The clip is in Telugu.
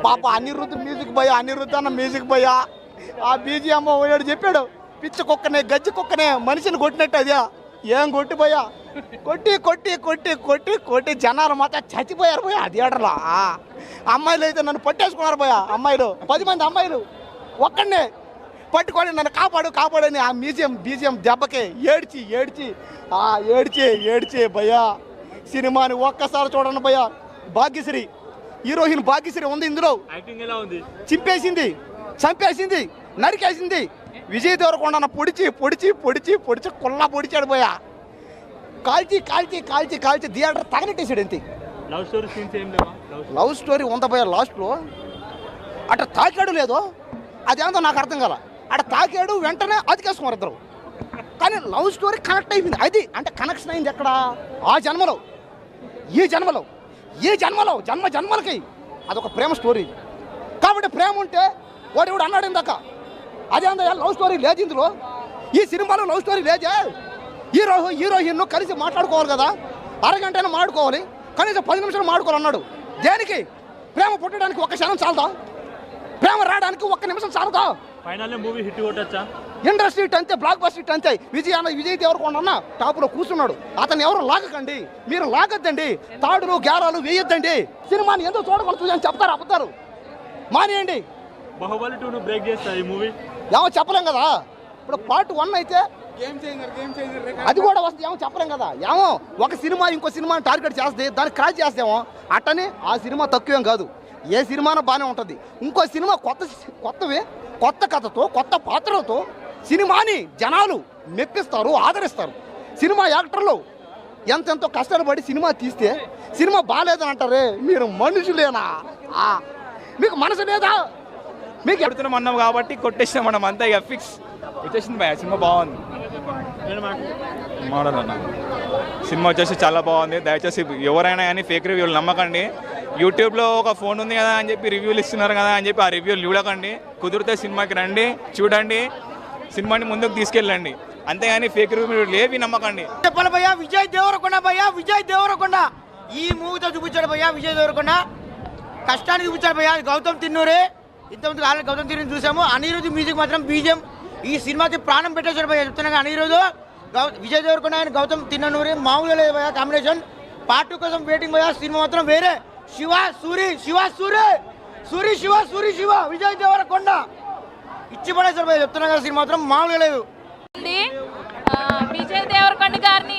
పాప అనిరుద్ధ్ మ్యూజిక్ భయ, అనిరుద్ధ్ అన్న మ్యూజిక్ భయ. ఆ బీజిఎం వాడు చెప్పాడు, పిచ్చి కుక్కనే గజ్జి కుక్కనే మనిషిని కొట్టినట్టు అదే. ఏం కొట్టి పోయా, కొట్టి కొట్టి కొట్టి కొట్టి కొట్టి జనాలు మాత్రం చచ్చిపోయారు పోయా థియేటర్లో. అమ్మాయిలు అయితే నన్ను పట్టేసుకున్నారు పోయా. అమ్మాయిలు 10 మంది అమ్మాయిలు ఒక్కడనే పట్టుకొని నన్ను కాపాడు కాపాడని ఆ బీజిఎం దెబ్బకి ఏడ్చి ఏడ్చి ఏడ్చి ఏడ్చి భయ్యా. సినిమాని ఒక్కసారి చూడండి భయ్యా. భాగ్యశ్రీ హీరోయిన్ భాగ్యశ్రీ ఉంది ఇందులో. చింపేసింది, చంపేసింది, నరికేసింది. విజయ్ దేవరకొండ పొడిచి పొడిచి పొడిచి పొడిచి కుల్లా పొడిచాడు పోయా. కాల్చి కాల్చి కాల్చి కాల్చి థియేటర్ తగనెట్టేసాడు. అంతే. లవ్ స్టోరీ ఉందా పోయా. లాస్ట్లో అట్లా తాకాడు లేదో అదేందో నాకు అర్థం కాల. అక్కడ తాకాడు వెంటనే అతికేసుకున్నారు ఇద్దరు. కానీ లవ్ స్టోరీ కనెక్ట్ అయిపోయింది. అది అంటే కనెక్షన్ అయింది ఎక్కడ? ఆ జన్మలో, ఈ జన్మలో, ఈ జన్మలో, జన్మలకి అదొక ప్రేమ స్టోరీ. కాబట్టి ప్రేమ ఉంటే వాడు ఎవడు అన్నాడు ఇందాక, అదేందో లవ్ స్టోరీ లేదు ఇందులో. ఈ సినిమాలో లవ్ స్టోరీ లేదే. హీరోయిన్ను కలిసి మాట్లాడుకోవాలి కదా, అరగంటైనా మాట్లాడుకోవాలి, కనీసం 10 నిమిషాలు మాట్లాడుకోవాలన్నాడు. దేనికి? ప్రేమ పుట్టడానికి ఒక్క క్షణం చాలదా? ప్రేమ రావడానికి 1 నిమిషం చాలదా? మూవీ హిట్ కొట్టొచ్చా? ఇండస్ట్రీ హిట్ అంతే, బ్లాక్ బస్టర్ హిట్ అంతే. విజయ్ దేవరకొండ అన్న టాప్లో కూర్చున్నాడు. అతను ఎవరు లాగకండి, మీరు లాగద్దండి, తాడులు గేరాలు వేయొద్దండి. సినిమాని ఎందుకు చూడకూడదు అని చెప్తారు, అబద్ధాలు మానేయండి. బాహుబలి 2 బ్రేక్ చేస్తా ఈ మూవీ ఏమో చెప్పలేం కదా. ఇప్పుడు పార్ట్ 1 అయితే అది కూడా వస్తుంది, ఏమో చెప్పలేం కదా. ఏమో ఒక సినిమా ఇంకో సినిమాని టార్గెట్ చేస్తే దాన్ని క్రాచ్ చేస్తేమో అట్టని ఆ సినిమా తక్కువేం కాదు. ఏ సినిమానో బాగానే ఉంటుంది. ఇంకో సినిమా కొత్తవి, కొత్త కథతో, కొత్త పాత్రలతో సినిమాని జనాలు మెప్పిస్తారు, ఆదరిస్తారు. సినిమా యాక్టర్లు ఎంతెంతో కష్టాలు పడి సినిమా తీస్తే సినిమా బాగాలేదని అంటారే. మీరు మనుషులేనా? మీకు మనసు లేదా? మీకు ఎడుతున్నాం అన్నాం కాబట్టి కొట్టేసినాం మనం అంతా. ఇక ఫిక్స్ వచ్చేసింది భయ. సినిమా బాగుంది. మోడల్ అన్న సినిమా వచ్చేసి చాలా బాగుంది. దయచేసి ఎవరైనా కానీ ఫేక్ రివ్యూలు నమ్మకండి. యూట్యూబ్లో ఒక ఫోన్ ఉంది కదా అని చెప్పి రివ్యూలు ఇస్తున్నారు కదా అని చెప్పి ఆ రివ్యూలు చూడకండి. కుదిరితే సినిమాకి రండి, చూడండి, సినిమాని ముందుకు తీసుకెళ్ళండి. అంతేగాని ఫేక్ రివ్యూలు లేవి నమ్మకండి. చెప్పాలి భయ్యా, విజయ్ దేవరకొండ భయ్యా, విజయ్ దేవరకొండ ఈ మూవీతో చూపించాడు భయ్యా. విజయ్ దేవరకొండ కష్టాన్ని చూపించాడు భయ్యా. గౌతమ్ తిన్నూరే ఇంతకుముందు ఆల్రెడీ గౌతమ్ తిన్నూరు చూసాము. అనిరుద్ధ్ మ్యూజిక్ మాత్రం బీజిఎం ఈ సినిమాకి ప్రాణం పెట్టేశాడు భయ్యా. చెప్తున్నాగా అనిరుద్ధ్, విజయ్ దేవరకొండ ఆయన గౌతమ్ తిన్నూరి మామూలుగా లేదు భయ్యా. కాంబినేషన్ పార్ట్ 2 కోసం వెయిటింగ్ భయ్యా. సినిమా మాత్రం వేరే. శివ సూరి శివ విజయ్ దేవరకొండ ఇచ్చి పడేశారు భయ్యా. చెప్తున్నా కదా, సినిమా మాత్రం మామూలుగా లేదు. విజయ్ దేవరకొండ గారిని